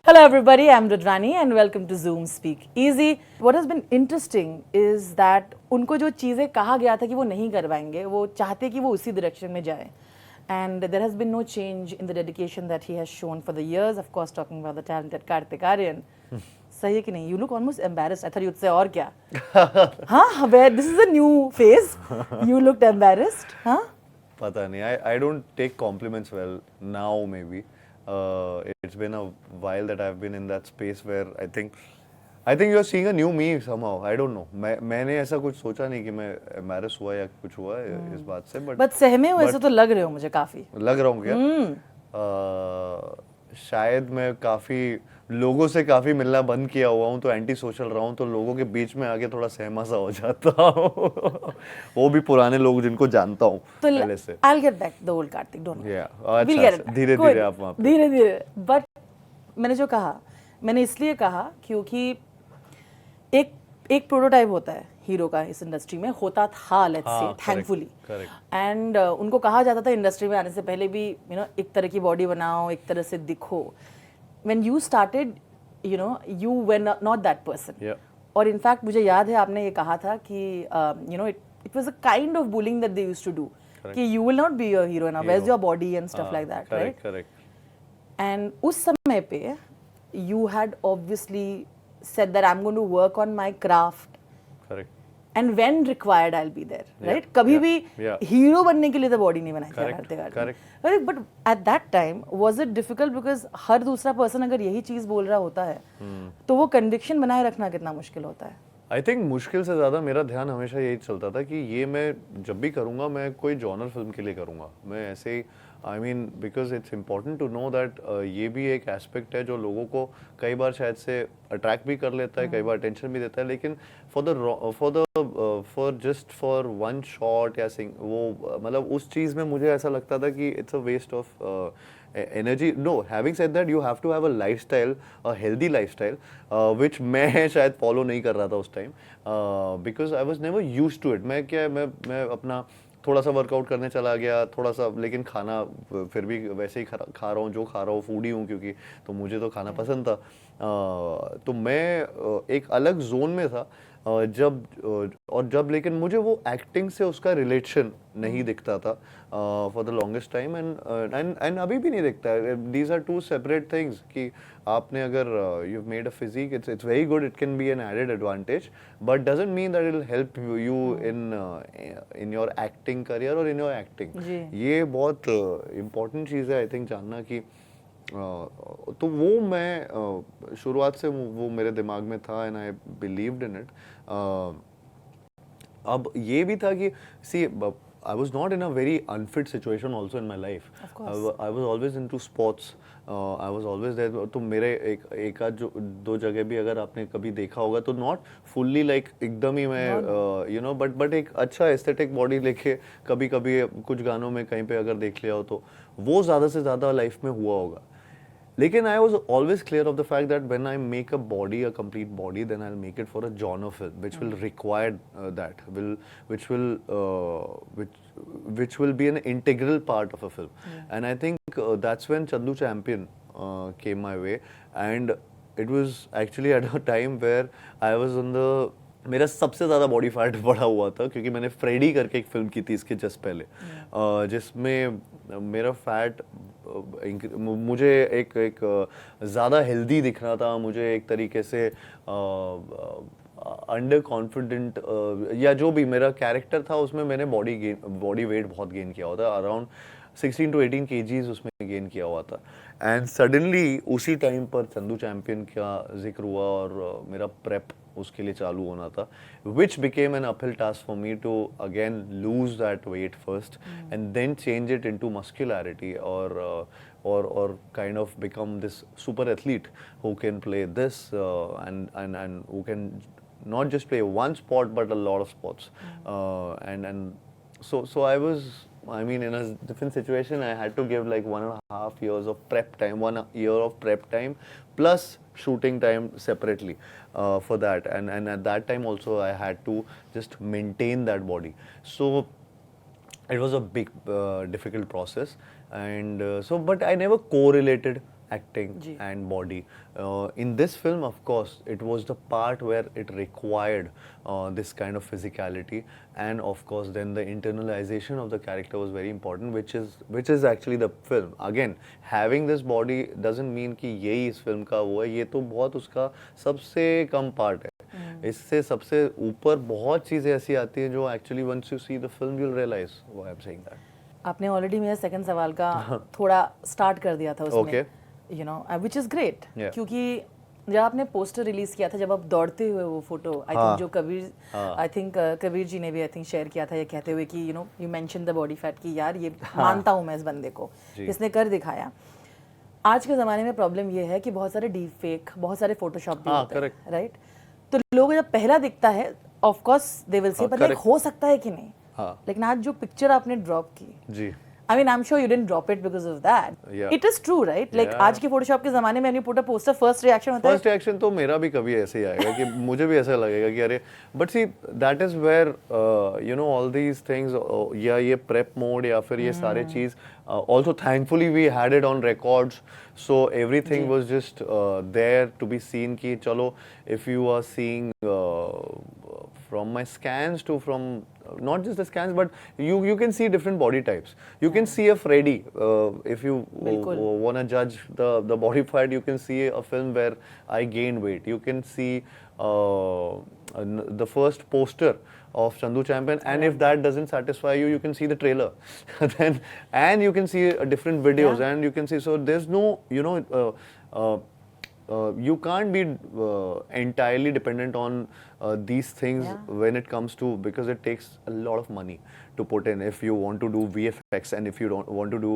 Hello everybody, I'm Rudrani and welcome to Zoom Speak Easy. What has been interesting is that उनको जो चीज़ें कहा गया था कि वो नहीं कर पाएंगे, वो चाहते कि वो उसी direction में जाए. And there has been no change in the dedication that he has shown for the years. Of course, talking about the talented Kartik Aaryan. सही है कि नहीं? You look almost embarrassed. I thought you'd say और क्या? हाँ, where this is a new phase. You looked embarrassed, हाँ? पता नहीं. I don't take compliments well now maybe. It's been a while that I've been in that space where I think you're seeing a new me somehow. I don't know. मैंने ऐसा कुछ सोचा नहीं कि मैं embarrass हुआ या कुछ हुआ इस बात से. But सहमे हुए ऐसे तो लग रहे हो मुझे काफी. लग रहा हूँ क्या? शायद मैं काफी लोगों से काफी मिलना बंद किया हुआ हूँ तो एंटी सोशल रहा हूँ तो लोगों के बीच में आके थोड़ा सहमा सा हो जाता हूँ. वो भी पुराने लोग जिनको जानता हूँ पहले से. I'll get back the old Kartik, don't worry. अच्छा, धीरे धीरे आप वहाँ पे. धीरे धीरे. But मैंने जो कहा, मैंने इसलिए कहा क्योंकि एक प्रोटोटाइप होता है हीरो का इस इंडस्ट्री में, होता था लेट्स से थैंकफुली. एंड उनको कहा जाता था इंडस्ट्री में आने से पहले भी एक तरह की बॉडी बनाओ, एक तरह से दिखो. When you started you were not that person. और इनफैक्ट मुझे याद है आपने ये कहा था कि it was a kind of bullying that they used to do कि you will not be your hero now, where is your body and stuff like that, right? And उस समय पे you had obviously said that I'm going to work on my craft. Correct. And when required, I'll be there, right? कभी भी hero बनने के लिए तो body नहीं बनाई करते. Correct. But at that time, was it difficult because हर दूसरा पर्सन अगर यही चीज बोल रहा होता है, तो वो कन्विक्शन बनाए रखना कितना मुश्किल होता है? आई थिंक मुश्किल से ज़्यादा मेरा ध्यान हमेशा यही चलता था कि ये मैं जब भी करूँगा मैं कोई जॉनर फिल्म के लिए करूँगा. मैं ऐसे ही I mean because it's important to know that ये भी एक एस्पेक्ट है जो लोगों को कई बार शायद से अट्रैक्ट भी कर लेता है, कई बार टेंशन भी देता है. लेकिन फॉर वन शॉट या सिंग वो मतलब उस चीज़ में मुझे ऐसा लगता था कि it's a waste of energy. No, having said that, you have to have a lifestyle, a healthy lifestyle, which मैं शायद follow नहीं कर रहा था उस time, because I was never used to it. मैं अपना थोड़ा सा वर्कआउट करने चला गया थोड़ा सा, लेकिन खाना फिर भी वैसे ही खा रहा हूँ जो खा रहा हूँ, फूडी हूँ क्योंकि तो मुझे तो खाना पसंद था. तो मैं एक अलग जोन में था जब लेकिन मुझे वो एक्टिंग से उसका रिलेशन नहीं दिखता था for the longest time. And अभी भी नहीं दिखता है. These are two separate things कि आपने अगर you made a physique, it's very good, it can be an added advantage, but doesn't mean that it will help you in your acting career और in your acting. ये बहुत important चीज़ है I think जानना कि तो वो मैं शुरुआत से वो मेरे दिमाग में था and I believed in it. अब ये भी था कि सी I was not in a very unfit situation also in my life. Of course. I was always into sports. I was always there. तो मेरे एक आध दो जगह भी अगर आपने कभी देखा होगा तो not fully like एकदम ही मैं but एक अच्छा एस्थेटिक बॉडी लेके कभी कभी कुछ गानों में कहीं पे अगर देख लिया हो तो वो ज़्यादा से ज़्यादा लाइफ में हुआ होगा. लेकिन I was always clear of the fact that when I make a body, a complete body, then I'll make it for a genre film, which will require that, which will be an integral part of a film. And I think that's when Chandu Champion came my way, and it was actually at a time where I was on the मेरा सबसे ज़्यादा body fat बढ़ा हुआ था क्योंकि मैंने Freddy करके एक फिल्म की थी इसके जस्ट पहले, जिसमें मेरा फैट मुझे एक ज़्यादा हेल्दी दिखना था. मुझे एक तरीके से अंडर कॉन्फिडेंट या जो भी मेरा कैरेक्टर था उसमें मैंने बॉडी वेट बहुत गेन किया हुआ था. अराउंड 16 to 18 kgs उसमें गेन किया हुआ था. एंड सडनली उसी टाइम पर चंदू चैम्पियन का जिक्र हुआ और मेरा प्रेप उसके लिए चालू होना था, which became an uphill task for me to again lose that weight first and then change it into muscularity or kind of become this super athlete who can play this and who can not just play one sport but a lot of sports. And so I was, I mean, in a different situation. I had to give like 1.5 years of prep time, 1 year of prep time plus shooting time separately for that. And at that time also I had to just maintain that body. So it was a big difficult process. And but I never correlated acting ji. and body. In this film, of course, it was the part where it required this kind of physicality, and of course, then the internalization of the character was very important, which is actually the film. Again, having this body doesn't mean कि यही इस film का वो है. ये तो बहुत उसका सबसे कम part है. इससे सबसे ऊपर बहुत चीजें ऐसी आती हैं जो actually once you see the film you'll realize why I'm saying that. आपने ऑलरेडी मेरा सेकंड सवाल का थोड़ा स्टार्ट कर दिया था उसमें, Okay. You know, which is great, Yeah. क्योंकि जब आपने पोस्टर रिलीज किया था, जब आप दौड़ते हुए वो फोटो, आई थिंक जो कबीर जी ने भी आई थिंक शेयर किया था, ये कहते हुए कि you mention the body fat, कि यार ये मानता हूँ मैं इस बंदे को, इसने कर दिखाया. आज के ज़माने में प्रॉब्लम ये है कि बहुत सारे डीप फेक, बहुत सारे फोटोशॉप भी होते हैं, राइट? तो लोग जब पहला दिखता है, of course they will say पर लाइक हो सकता है कि नहीं. लेकिन आज जो पिक्चर आपने ड्रॉप की, जी, I mean, I'm sure you didn't drop it because of that. Yeah. It is true, right? Like Yeah. आज के फोटोशॉप के जमाने में when you put a poster, first reaction होता है. फर्स्ट रिएक्शन तो मेरा भी कभी ऐसे ही आएगा कि मुझे भी ऐसा लगेगा कि अरे, but see that is where you know all these things, या ये प्रेप मोड या फिर ये सारे चीज, also thankfully we had it on records, so everything was just there to be seen कि चलो, if you are seeing from my scans to from not just the scans, but you can see different body types. You can see a Freddy, if you want to judge the body part. You can see a film where I gained weight. You can see the first poster of Chandu Champion, and if that doesn't satisfy you, you can see the trailer. Then and you can see different videos, and you can see, so there's no, you know, you can't be entirely dependent on these things when it comes to, because it takes a lot of money to put in if you want to do VFX, and if you don't want to do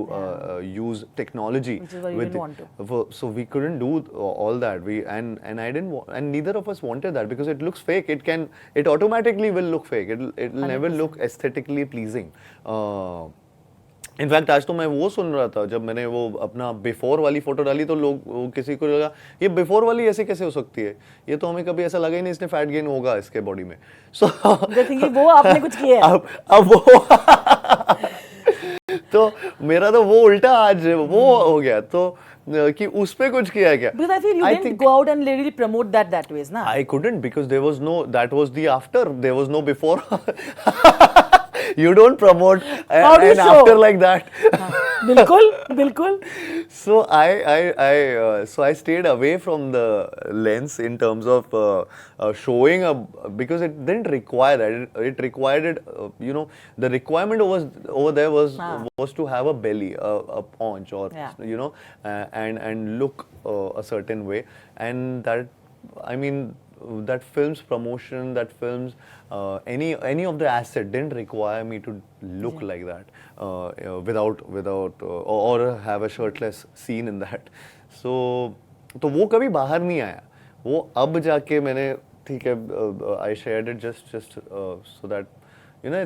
use technology, which is what you didn't want to. So we couldn't do all that. And I didn't and neither of us wanted that, because it looks fake. It automatically will look fake. It'll never look aesthetically pleasing. In fact आज तो मैं वो सुन रहा था, जब मैंने वो अपना बिफोर वाली फोटो डाली तो लोग, किसी को लगा ये बिफोर वाली ऐसे कैसे हो सकती है, ये तो हमें कभी ऐसा लगा ही नहीं इसने फैट गेन होगा इसके बॉडी में. सो वो आपने कुछ किया है. अब वो तो मेरा तो वो उल्टा आज वो हो गया, तो कि उस पे कुछ किया है क्या. Because I feel you didn't go out and literally promote that ways, na? I couldn't, because there was no, that was the after, there was no before. You don't promote an after like that. बिल्कुल. So I stayed away from the lens in terms of showing because it didn't require that. It required it. You know, the requirement over there was to have a belly, a paunch, or you know, and look a certain way, and that, I mean, that film's promotion, that film's any of the asset didn't require me to look like that without or have a shirtless scene in that. So तो वो कभी बाहर नहीं आया, वो अब जाके मैंने, ठीक है, I shared it just so that, you know,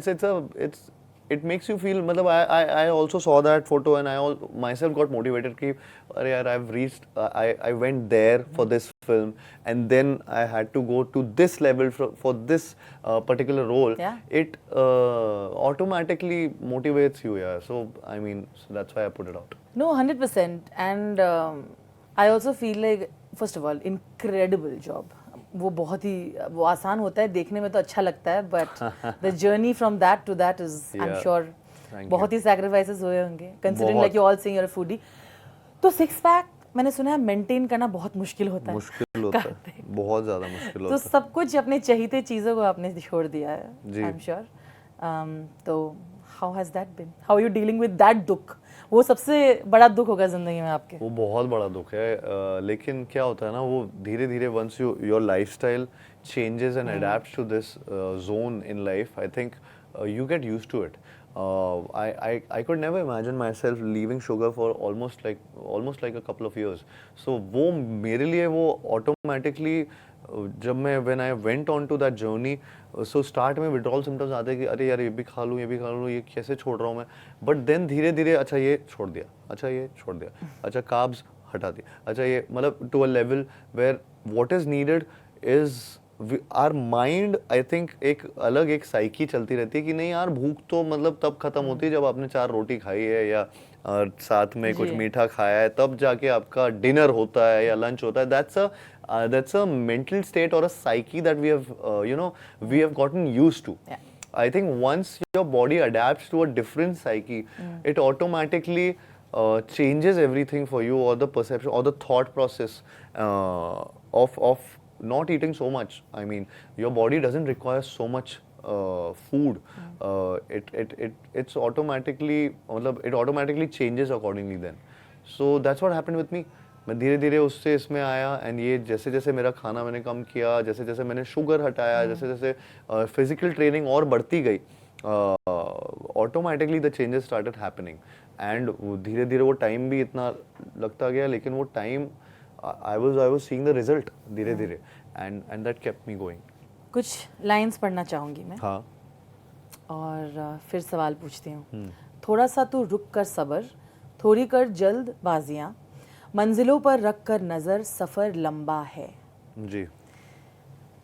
it makes you feel, मतलब I also saw that photo and I myself got motivated कि अरे यार, I've reached, I went there for this film, and then I had to go to this level for this particular role. It automatically motivates you, yeah. So I mean, so that's why I put it out. No, 100%. And I also feel like, first of all, incredible job. वो बहुत ही, वो आसान होता है देखने में तो अच्छा लगता है, but the journey from that to that is, I'm sure, बहुत ही sacrifices हुए होंगे, considering like you all saying you're a foodie. तो six pack मैंने सुना है मेंटेन करना बहुत मुश्किल होता है. बहुत ज़्यादा मुश्किल होता है. तो सब कुछ अपने चाहिए चीज़ों को आपने छोड़ दिया है, I'm sure. तो how has that been? How are you dealing with that दुख? वो सबसे बड़ा दुख होगा जिंदगी में आपके. वो बहुत बड़ा दुख है, लेकिन क्या होता है ना, वो धीरे धीरे once your lifestyle changes and adapts to this zone in life, I think you get used to it. I could never imagine myself leaving sugar for almost like a couple of years. So वो मेरे लिए वो automatically, जब मैं when I went on to that journey, so start में withdrawal symptoms आते हैं कि अरे यार ये भी खा लूँ, ये कैसे छोड़ रहा हूँ मैं, but then धीरे धीरे अच्छा ये छोड़ दिया, अच्छा ये छोड़ दिया, अच्छा carbs हटा दिया, अच्छा ये, मतलब to a level where what is needed is our mind, I think एक साइकी चलती रहती है कि नहीं यार, भूख तो मतलब तब खत्म होती है जब आपने 4 रोटी खाई है, या और साथ में कुछ जी। मीठा खाया है, तब जाके आपका डिनर होता है या लंच होता है. That's a mental state or a psyche that we have we have gotten used to. Yeah. I think once your body adapts to a different psyche, it automatically changes everything for you, or the perception or the thought process of not eating so much. I mean, your body doesn't require so much food. It's automatically, मतलब it automatically changes accordingly then. So that's what happened with me. मैं धीरे धीरे उससे इसमें आया, and ये जैसे जैसे मेरा खाना मैंने कम किया, जैसे जैसे मैंने शुगर हटाया, जैसे जैसे फिजिकल ट्रेनिंग और बढ़ती गई, automatically the changes started happening. And धीरे धीरे वो टाइम भी इतना लगता गया, लेकिन वो time I was seeing the result धीरे धीरे, and that kept me going. कुछ लाइंस पढ़ना चाहूंगी मैं, हाँ. और फिर सवाल पूछती हूँ. थोड़ा सा तू रुक कर सब्र, थोड़ी कर जल्दबाजियाँ, मंजिलों पर रख कर नज़र, सफ़र लंबा है. जी.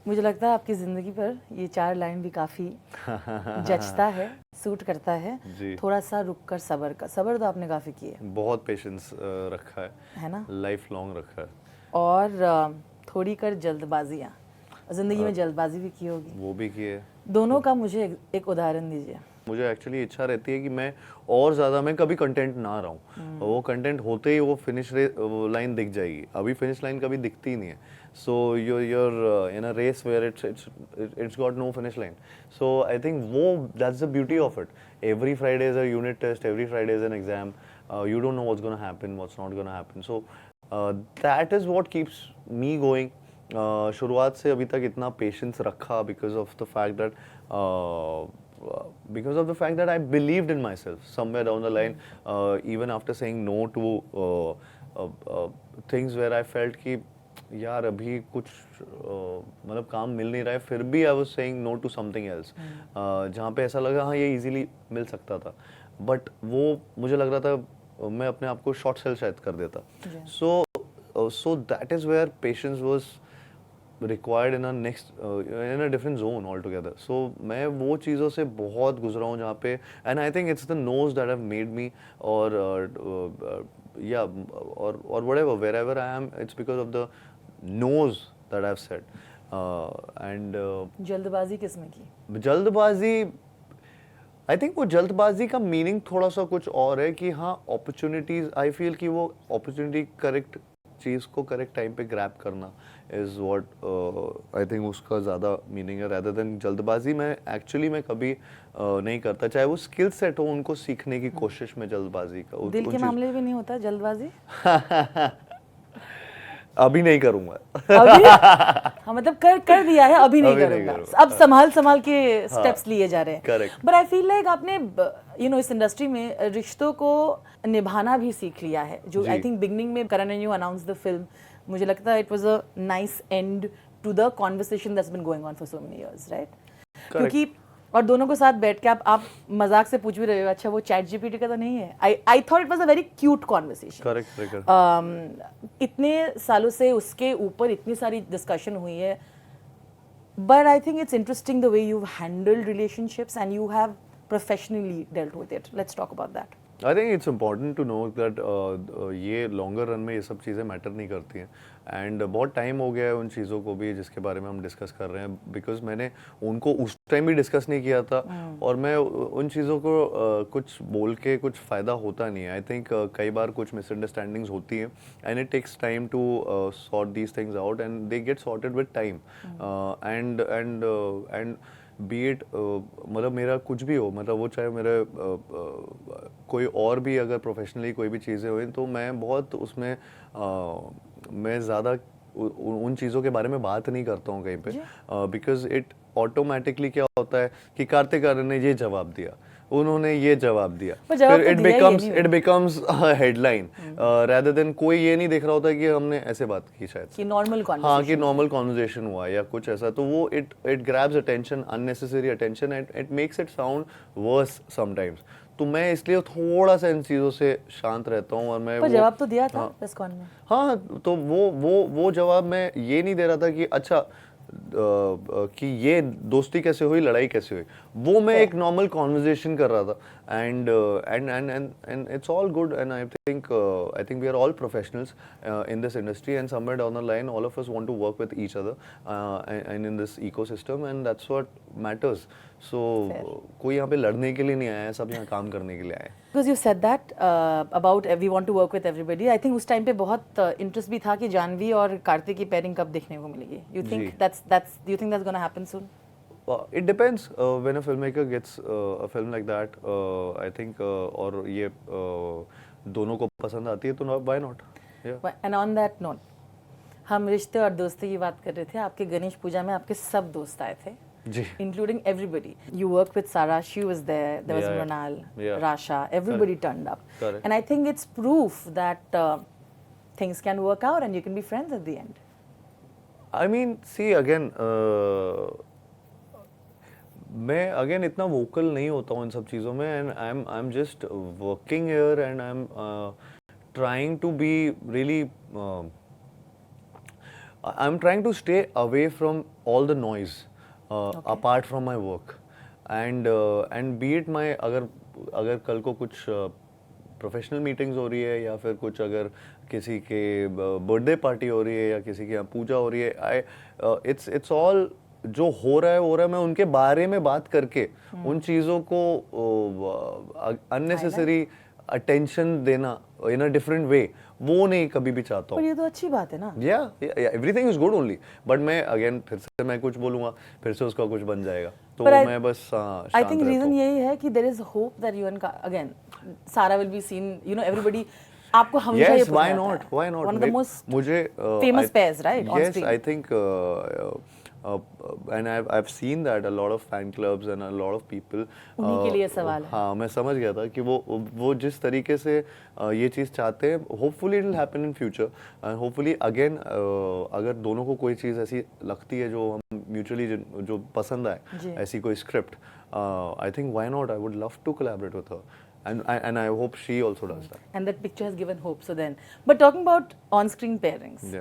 मुझे लगता है आपकी ज़िंदगी पर ये 4 लाइन भी काफ़ी जचता है, सूट करता है. जी. थोड़ा सा रुक कर सब्र का, सब्र तो आपने काफ़ी किया बहुत पेशेंस रखा है ना, लाइफ लॉन्ग रखा है. और थोड़ी कर जल्दबाजियाँ, ज़िंदगी में जल्दबाजी भी की होगी, वो भी किए. दोनों का मुझे एक उदाहरण दीजिए. मुझे एक्चुअली इच्छा रहती है कि मैं और ज़्यादा, मैं कभी कंटेंट ना रहूँ. वो कंटेंट होते ही वो फिनिश लाइन दिख जाएगी. अभी फिनिश लाइन कभी दिखती ही नहीं है. सो you're in a race where it's got no finish line. So I think that's the beauty of it. Every Friday is a unit test. Every Friday is an exam. You don't know what's going to happen, what's not going to happen. So that is what keeps me going. शुरुआत से अभी तक इतना patience रखा because of the fact that I believed in myself somewhere down the line, even after saying no to things where I felt कि यार अभी कुछ मतलब काम मिल नहीं रहा है, फिर भी I was saying no to something else, जहाँ पे ऐसा लगा हाँ ये easily मिल सकता था, बट वो मुझे लग रहा था मैं अपने आप को शॉर्ट सेल शायद कर देता. So that is where patience was required in a different zone altogether. So मैं वो चीज़ों से बहुत गुजरा हूँ जहाँ पे, and I think it's the no's that have made me, or whatever, wherever I am, it's because of the no's that I've said. And जल्दबाजी किसमें की? जल्दबाजी, आई थिंक वो जल्दबाजी का मीनिंग थोड़ा सा कुछ और है कि हाँ अपॉर्चुनिटीज, आई फील कि वो अपॉर्चुनिटी करेक्ट चीज़ को करेक्ट टाइम पे ग्रैब करना इज़ व्हाट आई थिंक उसका ज़्यादा मीनिंग है, rather than जल्दबाजी. मैं एक्चुअली मैं कभी नहीं करता, चाहे वो स्किल सेट हो, उनको सीखने की कोशिश में जल्दबाजी का. दिल के मामले में नहीं होता जल्दबाजी? अभी नहीं करूंगा. अभी हाँ, मतलब कर दिया है, अभी नहीं करूंगा. अब संभाल के स्टेप्स लिए जा रहे हैं. Correct. But I feel like आपने इस इंडस्ट्री में रिश्तों को निभाना भी सीख लिया है, जो आई थिंक बिगनिंग में Karan and you announce the film, मुझे लगता है it was a nice end to the conversation that's been going on for so many years, right? क्योंकि और दोनों को साथ बैठ के आप मजाक से पूछ भी रहे हो, अच्छा वो चैट जीपीटी का तो नहीं है. I thought it was a very cute conversation. Correct. इतने सालों से उसके ऊपर इतनी सारी डिस्कशन हुई है, but I think it's interesting the way you handled relationships and you have professionally dealt with it. Let's talk about that. I think it's important to know that ये लॉन्गर रन में ये सब चीज़ें matter नहीं करती हैं, and बहुत time हो गया है उन चीज़ों को भी जिसके बारे में हम डिस्कस कर रहे हैं, बिकॉज मैंने उनको उस टाइम भी डिस्कस नहीं किया था, और मैं उन चीज़ों को कुछ बोल के कुछ फ़ायदा होता नहीं है. आई थिंक कई बार कुछ मिसअंडरस्टैंडिंग्स होती हैं, and it takes time to sort these things out, and they get sorted with time. And be it मतलब मेरा कुछ भी हो, मतलब वो चाहे मेरे कोई और भी अगर प्रोफेशनली कोई भी चीज़ें हुई, तो मैं बहुत उसमें मैं ज़्यादा उन चीज़ों के बारे में बात नहीं करता हूँ कहीं पे, बिकॉज इट ऑटोमेटिकली क्या होता है कि कार्तिक आर्यन ने ये जवाब दिया, उन्होंने ये जवाब दिया, फिर it becomes headline, rather than कोई ये नहीं देख रहा होता कि हमने ऐसे बात की शायद कि नॉर्मल कॉन्वर्सेशन, हाँ कि नॉर्मल कॉन्वर्सेशन हुआ या कुछ ऐसा, तो वो it grabs attention, unnecessary attention, and it makes it sound worse sometimes. तो मैं इसलिए थोड़ा सा इन चीज़ों से शांत रहता हूँ. और मैं पर जवाब तो दिया था प्रेस कॉन में. हाँ, तो वो जवाब मैं ये नहीं दे रहा था कि अच्छा कि ये दोस्ती कैसे हुई, लड़ाई कैसे हुई, वो मैं एक नॉर्मल कॉन्वर्सेशन कर रहा था. and it's all good, and I think we are all professionals in this industry, and somewhere down the line all of us want to work with each other and in this ecosystem, and that's what matters. So कोई यहाँ पे लड़ने के लिए नहीं आया है, सब यहाँ काम करने के लिए आए हैं. Because you said that about we want to work with everybody. I think उस टाइम पे बहुत इंटरेस्ट भी था कि जानवी और कार्तिक की पेयरिंग कब देखने को मिलेगी. You think do you think that's going to happen soon? It depends. When a filmmaker gets a film like that, I think और ये दोनों को पसंद आती है तो why not? Yeah. And on that note, हम रिश्ते और दोस्ती की बात कर रहे थे. आपके गणेश पूजा में आपके सब दोस्त आए थे. जी. Including everybody. You worked with Sarah, she was there. There was Mronal, Rasha, everybody turned up. Correct. And I think it's proof that things can work out and you can be friends at the end. I mean, see again. मैं again इतना vocal नहीं होता हूँ इन सब चीज़ों में, and I am just working here, and I am trying to be really I am trying to stay away from all the noise apart from my work, and be it my अगर कल को कुछ professional meetings हो रही है या फिर कुछ अगर किसी के बर्थडे पार्टी हो रही है या किसी के यहाँ पूजा हो रही है, इट्स ऑल जो हो रहा है मैं उनके बारे में बात करके उन चीज़ों को अननेसेसरी अटेंशन देना इन अ डिफरेंट वे वो नहीं कभी भी चाहता हूँ. पर ये तो अच्छी बात है ना. Everything is good only, but मैं अगेन फिर से मैं कुछ बोलूँगा फिर से उसका कुछ बन जाएगा, तो मैं बस आई थिंक रीजन यही है कि there is hope that you and again Sara will be seen, you know everybody आपको हमेशा ये why not one of the most मुझे famous pairs right on screen. I think and I've seen that a lot of fan clubs and a lot of people उन्हीं के लिए सवाल है. हाँ मैं समझ गया था कि वो जिस तरीके से ये चीज़ चाहते हैं, hopefully it will happen in future, and hopefully again अगर दोनों को कोई चीज़ ऐसी लगती है जो हम म्यूचुअली जो पसंद आए, ऐसी कोई script, I think why not, I would love to collaborate with her. And I hope she also does that. And that picture has given hope. So then, but talking about on-screen pairings,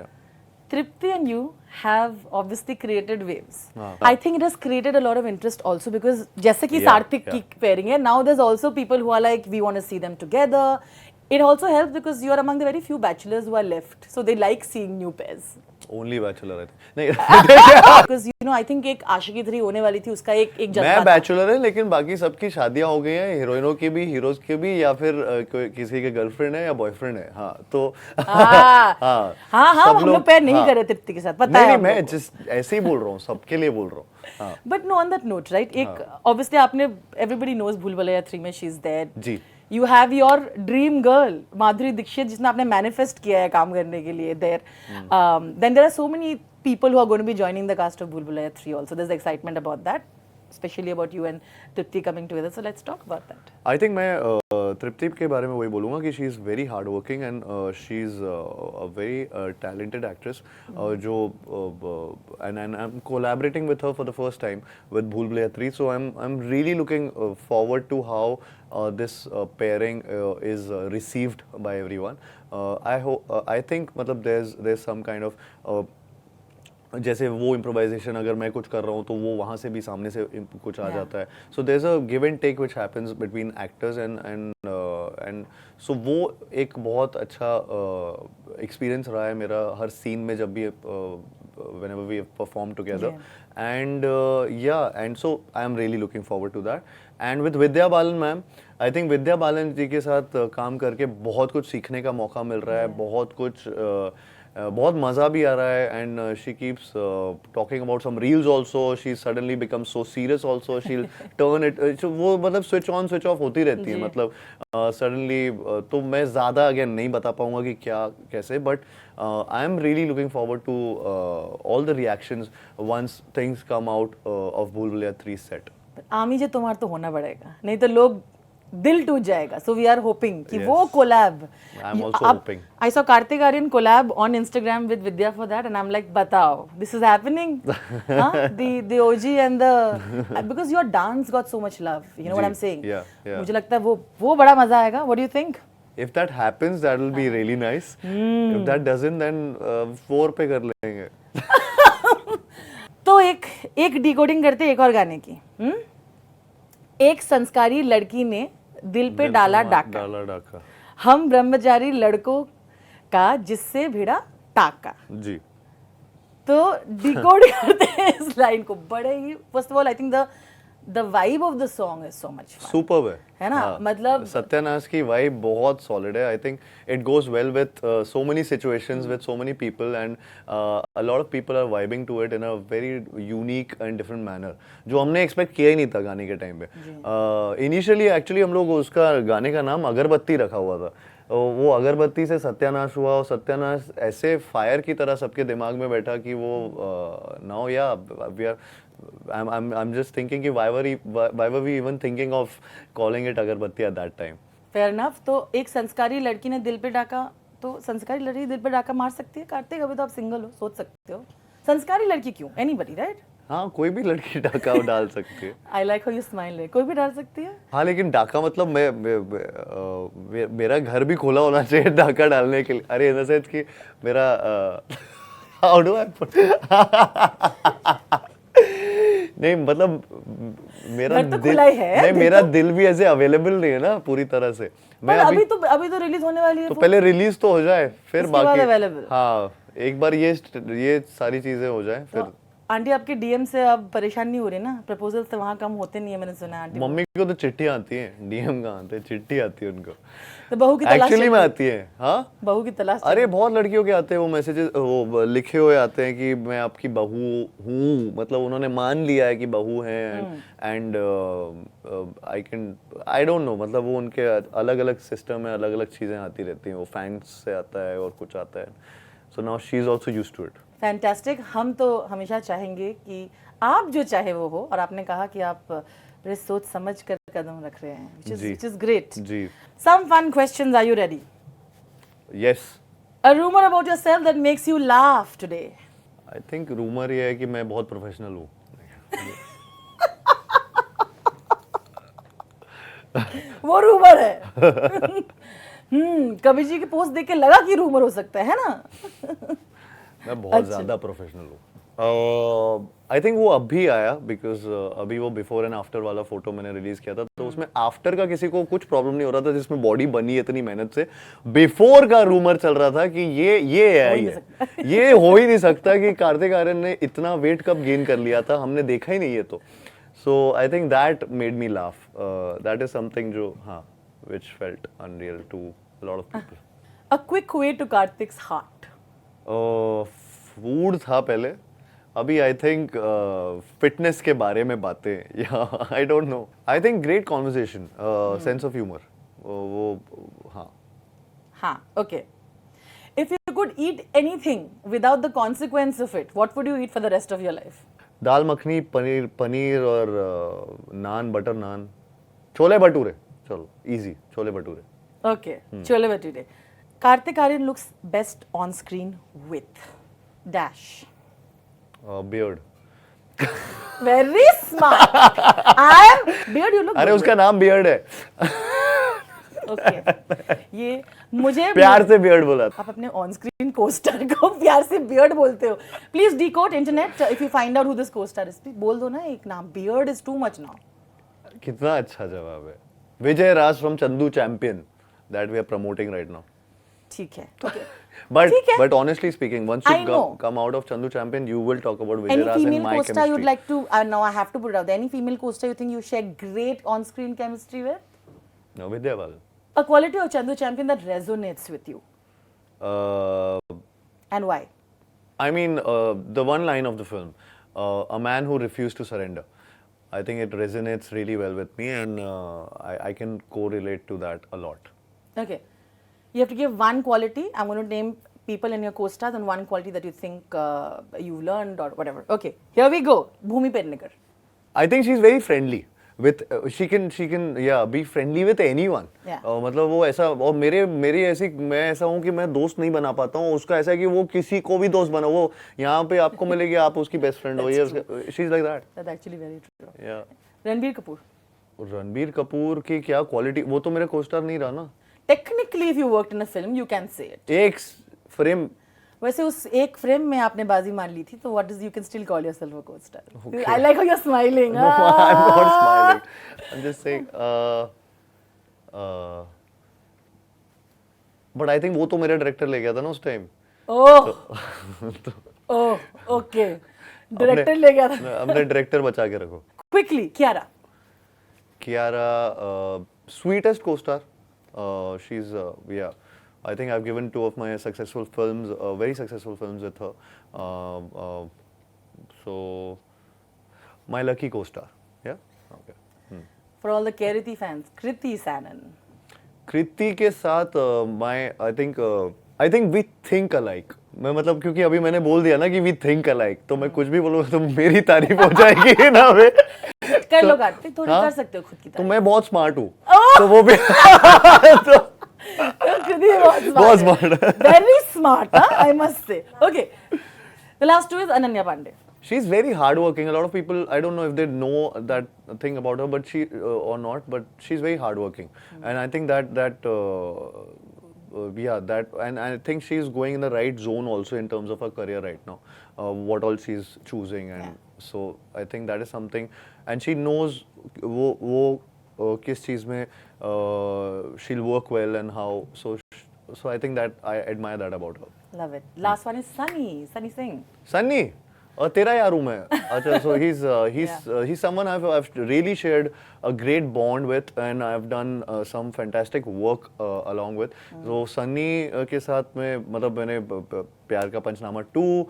Tripti and you have obviously created waves. I think it has created a lot of interest also because जैसे कि सार्थिक की pairing है, now there's also people who are like we want to see them together. It also helps because you are among the very few bachelors who are left, so they like seeing new pairs. Only bachelor है नहीं. Because you know I think एक आशिकी 3 होने वाली थी, उसका एक जज्बा मैं बैचलर है, लेकिन बाकी सबकी शादियां हो गई हैं, हीरोइनों की भी, हीरोज की भी, या फिर किसी के गर्लफ्रेंड है या बॉयफ्रेंड है. हाँ तो हाँ हम लोग पैर नहीं कर रहे तृप्ति के साथ, पता है. नहीं मैं जिस ऐसे ही बोल रहा हूँ, सबके लिए बोल रहा हूँ. But no on that note right, एक ऑब्वियसली आपने एवरीबॉडी नोज भूलभुलैया 3 में शी इज देयर. जी. You have your dream girl Madhuri Dixit जिसने आपने मैनिफेस्ट किया है काम करने के लिए there. Then there are so many people who are going to be joining the cast of Bhool Bhulaiya 3 also. There's excitement about that, especially about you and Tripti coming together. So let's talk about that. I think मैं तृप्ति के बारे में वही बोलूँगा कि she is very hardworking and she is a very talented actress. जो and I'm collaborating with her for the first time with Bhool Bhulaiya 3. So I'm really looking forward to how this pairing is received by everyone. I think मतलब there's some kind of जैसे वो improvisation अगर मैं कुछ कर रहा हूँ तो वो वहाँ से भी सामने से कुछ आ जाता है. So there is a give and take which happens between actors and so वो एक बहुत अच्छा एक्सपीरियंस रहा है मेरा हर सीन में जब भी whenever we perform together. And and so I am really looking forward to that. And with Vidya Balan ma'am, I think Vidya Balan जी के साथ काम करके बहुत कुछ सीखने का मौका मिल रहा है, बहुत कुछ बहुत मज़ा भी आ रहा है. And she keeps talking about some reels also. She suddenly become so serious also. She turn it, वो मतलब स्विच ऑन स्विच ऑफ होती रहती है, मतलब सडनली. तो मैं ज़्यादा अगेन नहीं बता पाऊँगा कि क्या कैसे, but I am really looking forward to all the reactions once things come out of Bhool Bhulaiyaa 3 set. आमी जी तुम्हारा तो होना पड़ेगा, नहीं तो लोग दिल टूट जाएगा. सो वी आर होपिंग कि वो collab. I am also hoping. I saw Kartik Aryan collab on Instagram with Vidya for that and I am like बताओ this is happening. The OG and the because your dance got so much love, you know what I am saying. मुझे लगता है वो बड़ा मजा आएगा. What do you think? If that happens, that will be really nice. If that doesn't, then 4 पे कर लेंगे. तो एक डिकोडिंग करते एक और गाने की. एक संस्कारी लड़की ने दिल पे डाला डाका, डाला डाका। हम ब्रह्मचारी लड़कों का जिससे भिड़ा टाका। जी। तो डिकोड करते हैं इस लाइन को बड़े ही, first of all I think the vibe of the song is so much fun, superb है ना? हाँ, मतलब सत्यानाश की वाइब बहुत सॉलिड है। I think it goes well with so many situations with so many people and a lot of people are vibing to it in a very unique and different manner, जो हमने expect किया ही नहीं था गाने के time पे। Initially actually हम लोग उसका गाने का नाम अगरबत्ती रखा हुआ था, वो अगरबत्ती से सत्यानाश हुआ और सत्यानाश ऐसे फायर की तरह सबके दिमाग में बैठा कि वो नाउ या we are I'm just thinking कि why were we even thinking of calling it अगरबत्ती at that time? Fair enough. तो एक संस्कारी लड़की ने दिल पे डाका, तो संस्कारी लड़की दिल पे डाका मार सकती है? कार्तिक अभी तो आप सिंगल हो, सोच सकते हो। संस्कारी लड़की क्यों? Anybody, right? हाँ, कोई भी लड़की डाका डाल सकती है। I like how you smile, कोई भी डाल सकती है। हाँ, लेकिन डाका मतलब मेरा घर भी खोला होना चाहिए डाका डालने के लिए। अरे इन द सेंस कि मेरा हाउ डू नहीं मतलब मेरा घर तो दिल खुला ही है, नहीं, मेरा दिल भी ऐसे अवेलेबल नहीं है ना पूरी तरह से। मैं अभी तो रिलीज होने वाली है, तो पहले रिलीज तो हो जाए फिर बाकी अवेलेबल। हाँ, एक बार ये सारी चीजें हो जाए फिर। आंटी आपके डीएम से अब परेशान नहीं हो रही ना? प्रपोजल से वहाँ कम होते नहीं है, मैंने सुना है। आंटी मम्मी को तो चिट्ठियां आती हैं, डीएम कहाँ आते हैं, चिट्ठी आती है उनको। तो बहू की तलाश एक्चुअली में आती है। हाँ, बहू की तलाश। अरे बहुत लड़कियों के आते हैं वो मैसेजेस, वो लिखे हुए आते हैं कि मैं आपकी बहू हूँ, मतलब उन्होंने मान लिया है कि बहू है एंड आई डोंट नो, मतलब वो उनके अलग अलग सिस्टम में अलग अलग चीजें आती रहती हैं। वो फैंस से आता है और कुछ आता है, so now she is also used to it. Fantastic. हम तो हमेशा चाहेंगे कि आप जो चाहे वो हो, और आपने कहा कि आप बड़े सोच समझ कर कदम रख रहे हैं, which is great. Ji. Some fun questions. Are you ready? Yes. A rumor about yourself that makes you laugh today. I think rumor ये है कि मैं बहुत प्रोफेशनल हूँ। वो रूमर है। कबीर जी की पोस्ट देख के लगा कि रूमर हो सकता है ना? मैं बहुत ज्यादा प्रोफेशनल हूँ। आई थिंक वो अभी आया बिकॉज अभी वो बिफोर एंड आफ्टर वाला फोटो मैंने रिलीज किया था, तो उसमें आफ्टर का किसी को कुछ प्रॉब्लम नहीं हो रहा था, जिसमें बॉडी बनी है इतनी मेहनत से। बिफोर का रूमर चल रहा था कि ये हो ही नहीं सकता कि कार्तिक आर्यन ने इतना वेट कब गेन कर लिया था, हमने देखा ही नहीं है। तो so I think that made me laugh, that is something जो हाँ which felt unreal to a lot of people. A quick way to Karthik's heart. Food था पहले, अभी आई थिंक फिटनेस के बारे में बातें, या I don't know, I think great conversation, sense of humour, वो हाँ, okay. If you could eat anything without the consequence of it, what would you eat for the rest of your life? दाल मखनी, पनीर और नान, butter नान, छोले भटूरे, चलो easy, chole bhature. Okay, chole bhature. Karthik Aaryan looks best on screen with dash. Beard. Very smart. I am beard. You look. अरे good उसका नाम beard है। Okay. ये मुझे प्यार से बियर्ड बोला था। आप अपने ऑन स्क्रीन कोस्टार को प्यार से बियर्ड बोलते हो। Please decode internet if you find out who this costar is. बोल दो ना एक नाम, beard is too much now. कितना अच्छा जवाब है। Vijay Raaz from Chandu champion that we are promoting right now. ठीक है, okay. But honestly speaking, once you come out of Chandu Champion, you will talk about Vijay Raj and my chemistry. Any female co-star you'd like to? Now I have to put it out there. Any female co-star you think you share great on-screen chemistry with? No, Vidya Balan. A quality of Chandu Champion that resonates with you. And why? I mean, the one line of the film, a man who refused to surrender. I think it resonates really well with me, and I can correlate to that a lot. Okay. You have to give one quality. I'm going to name people in your co-stars and one quality that you think you've learned or whatever. Okay, here we go. Bhumi Pednekar. I think she's very friendly. With she can be friendly with anyone. Yeah. मतलब वो ऐसा, और मेरी ऐसी, मैं ऐसा हूँ कि मैं दोस्त नहीं बना पाता हूँ। उसका ऐसा है कि वो किसी को भी दोस्त बना, वो यहाँ पे आपको मिलेगी, आप उसकी बेस्ट फ्रेंड हो। ये she's like that. That's actually very true. Yeah. Ranbir Kapoor. Ranbir Kapoor की क्या क्वालिटी, वो तो मेरा को-स्टार नहीं रहा ना। Technically, if you worked in a film, you can say it. एक फ्रेम, वैसे उस एक फ्रेम में आपने बाजी मार ली थी, तो what is, you can still call yourself a co-star. I like how you're smiling. No, I'm not smiling. I'm just saying, but I think वो तो मेरा डायरेक्टर ले गया था ना उस टाइम. ओह ओह ओके, डायरेक्टर ले गया था. अपने डायरेक्टर बचा के रखो. Quickly Kiara. Kiara, sweetest co-star. She's yeah. I think I've given 2 of my successful films, very successful films with her. So my lucky co-star. Yeah. Okay. For all the Keriti fans, Kriti Sanon. कृति के साथ I think we think alike. मैं मतलब क्योंकि अभी मैंने बोल दिया ना कि we think alike, तो मैं कुछ भी बोलूँगा तो मेरी तारीफ हो जाएगी ना वे. कर लो काटते, थोड़ी हाँ? कर सकते हो खुद की तो तारीफ. मैं बहुत स्मार्ट हूँ. तो वो भी तो कृति बहुत बहुत smart है. smart. Very smart, huh? I must say. Okay. The last two is Ananya Pandey. She's very hardworking. A lot of people, I don't know if they know that thing about her, but she or not, but she's very hardworking, and I think and I think she's going in the right zone also in terms of her career right now. What all she's choosing, and so I think that is something, and she knows वो किस चीज़ में she'll work well and how. So I think that I admire that about her. Love it. Last one is Sunny Singh. Sunny, तेरा यार हूँ मैं. अच्छा, so he's someone I've really shared a great bond with, and I've done some fantastic work along with. So Sunny के साथ में मतलब मैंने प्यार का पंचनामा 2,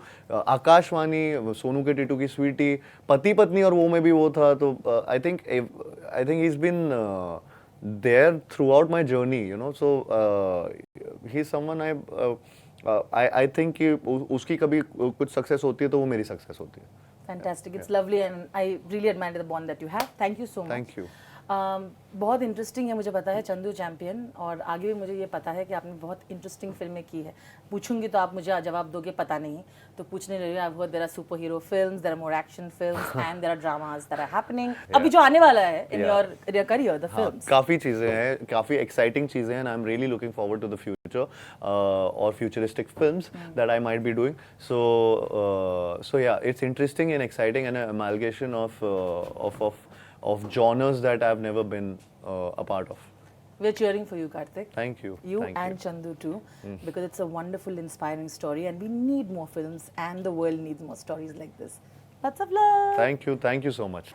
आकाशवाणी, सोनू के टीटू की स्वीटी, पति पत्नी और वो में भी वो था. तो I think he's been there throughout my journey, you know. So he's someone I think कि उसकी कभी कुछ सक्सेस होती है तो वो मेरी सक्सेस होती है. Fantastic. It's lovely, and I really admire the bond that you have. Thank you so much. Thank you. बहुत इंटरेस्टिंग है, मुझे पता है चंदू चैंपियन, और आगे भी मुझे ये पता है कि आपने बहुत इंटरेस्टिंग फिल्में की है. पूछूंगी तो आप मुझे जवाब दोगे पता नहीं, तो पूछने रही हूँ. There are super hero films, there are more action films, and there are dramas that are happening. अभी जो आने वाला है in your career, the films. काफ़ी चीज़ें हैं, काफ़ी एक्साइटिंग चीज़ें हैं, and I'm really looking forward to the future or futuristic films that I might be doing. So yeah, it's interesting and exciting, and an amalgamation of genres that I've never been a part of. We're cheering for you, Karthik. Thank you. You Thank and Chandu too, because it's a wonderful, inspiring story, and we need more films, and the world needs more stories like this. Lots of love. Thank you so much.